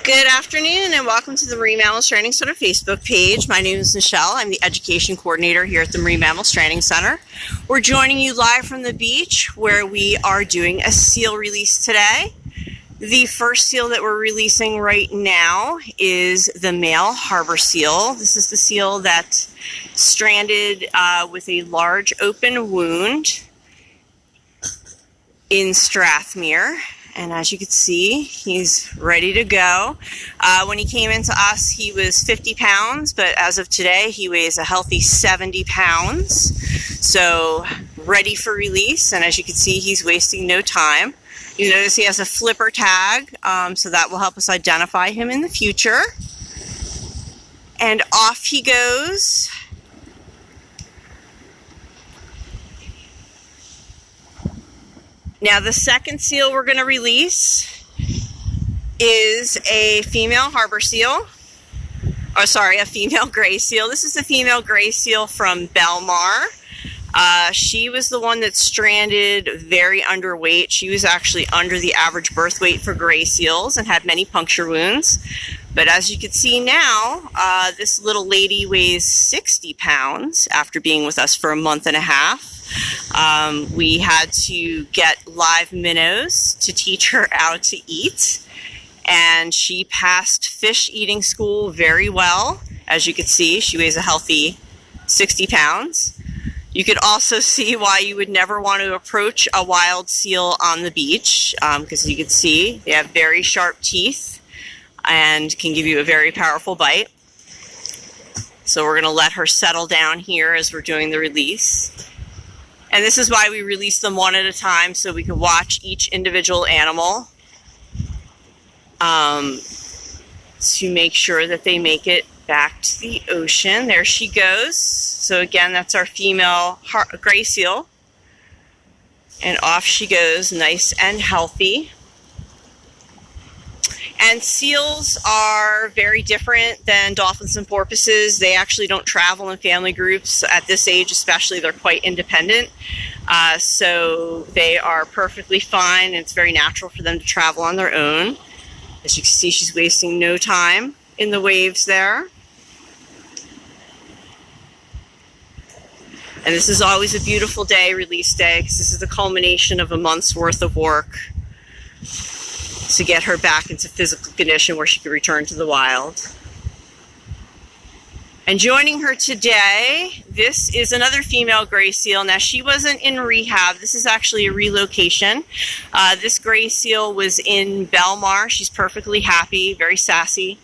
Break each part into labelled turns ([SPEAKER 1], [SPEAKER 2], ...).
[SPEAKER 1] Good afternoon and welcome to the Marine Mammal Stranding Center Facebook page. My name is Michelle. I'm the Education Coordinator here at the Marine Mammal Stranding Center. We're joining you live from the beach where we are doing a seal release today. The first seal that we're releasing right now is the male harbor seal. This is the seal that stranded with a large open wound in Strathmere. And as you can see, he's ready to go. When he came into us, he was 50 pounds, but as of today, he weighs a healthy 70 pounds. So ready for release. And as you can see, he's wasting no time. You notice he has a flipper tag, so that will help us identify him in the future. And off he goes. Now the second seal we're going to release is a female harbor seal. Oh, sorry, a female gray seal. This is the female gray seal from Belmar. She was the one that stranded very underweight. She was actually under the average birth weight for gray seals and had many puncture wounds. But as you can see now, this little lady weighs 60 pounds after being with us for a month and a half. We had to get live minnows to teach her how to eat, and she passed fish eating school very well. As you can see, she weighs a healthy 60 pounds. You could also see why you would never want to approach a wild seal on the beach, because you can see they have very sharp teeth and can give you a very powerful bite. So we're going to let her settle down here as we're doing the release. And this is why we release them one at a time, so we can watch each individual animal to make sure that they make it back to the ocean. There she goes. So again, that's our female gray seal. And off she goes, nice and healthy. And seals are very different than dolphins and porpoises. They actually don't travel in family groups at this age, especially. They're quite independent. So they are perfectly fine, and it's very natural for them to travel on their own. As you can see, she's wasting no time in the waves there. And this is always a beautiful day, release day, because this is the culmination of a month's worth of work to get her back into physical condition where she could return to the wild. And joining her today, this is another female gray seal. Now, she wasn't in rehab. This is actually a relocation. This gray seal was in Belmar. She's perfectly happy, very sassy.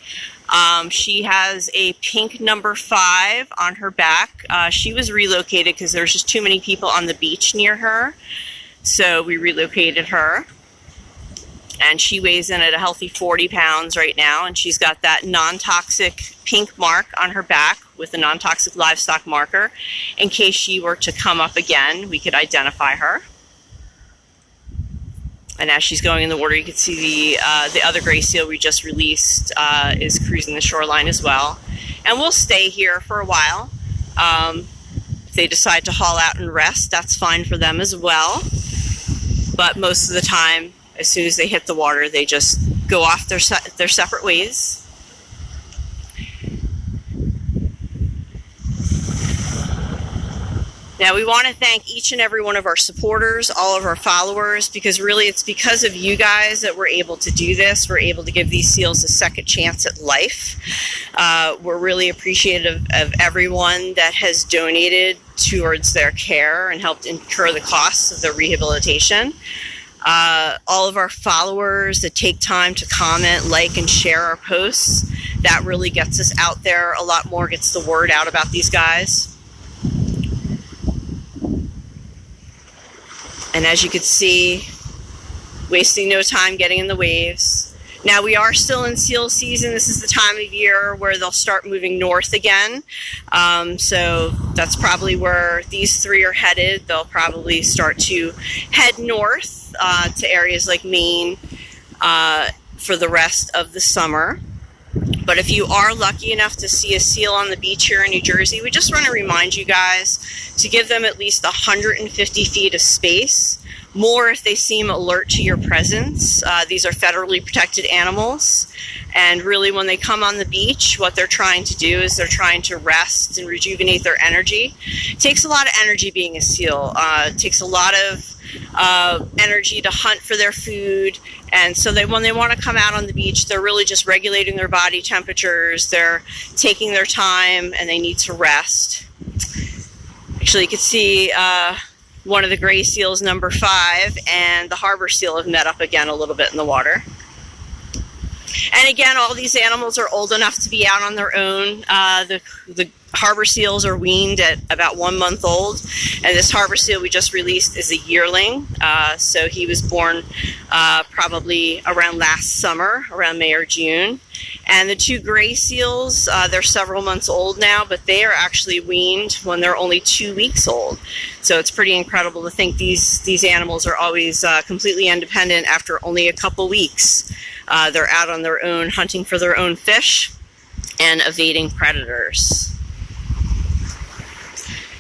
[SPEAKER 1] She has a pink number 5 on her back. She was relocated because there's just too many people on the beach near her. So we relocated her. And she weighs in at a healthy 40 pounds right now, and she's got that non-toxic pink mark on her back with a non-toxic livestock marker. In case she were to come up again, we could identify her. And as she's going in the water, you can see the other gray seal we just released is cruising the shoreline as well. And we'll stay here for a while. If they decide to haul out and rest, that's fine for them as well. But most of the time, as soon as they hit the water, they just go off their separate ways. Now, we want to thank each and every one of our supporters, all of our followers, because really it's because of you guys that we're able to do this. We're able to give these seals a second chance at life. We're really appreciative of everyone that has donated towards their care and helped incur the costs of their rehabilitation. All of our followers that take time to comment, like, and share our posts. That really gets us out there a lot more, gets the word out about these guys. And as you can see, wasting no time getting in the waves. Now, we are still in seal season. This is the time of year where they'll start moving north again. So that's probably where these three are headed. They'll probably start to head north to areas like Maine for the rest of the summer. But if you are lucky enough to see a seal on the beach here in New Jersey, we just want to remind you guys to give them at least 150 feet of space more if they seem alert to your presence. These are federally protected animals, and really when they come on the beach, what they're trying to do is they're trying to rest and rejuvenate their energy. It takes a lot of energy being a seal. It takes a lot of energy to hunt for their food, and so when they want to come out on the beach, they're really just regulating their body temperatures, they're taking their time, and they need to rest. Actually, you can see one of the gray seals, number 5, and the harbor seal have met up again a little bit in the water. And again, all these animals are old enough to be out on their own. The harbor seals are weaned at about 1 month old, and this harbor seal we just released is a yearling. So he was born probably around last summer, around May or June. And the 2 gray seals, they're several months old now, but they are actually weaned when they're only 2 weeks old. So it's pretty incredible to think these animals are always completely independent after only a couple weeks. They're out on their own, hunting for their own fish and evading predators.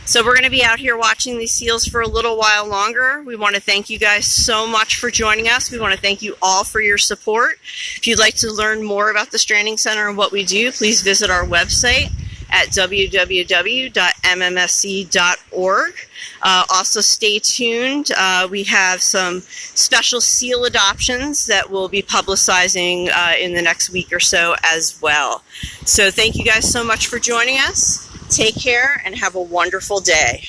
[SPEAKER 1] So we're going to be out here watching these seals for a little while longer. We want to thank you guys so much for joining us. We want to thank you all for your support. If you'd like to learn more about the Stranding Center and what we do, please visit our website at www.mmsc.org. Also stay tuned. We have some special seal adoptions that we'll be publicizing in the next week or so as well. So thank you guys so much for joining us. Take care and have a wonderful day.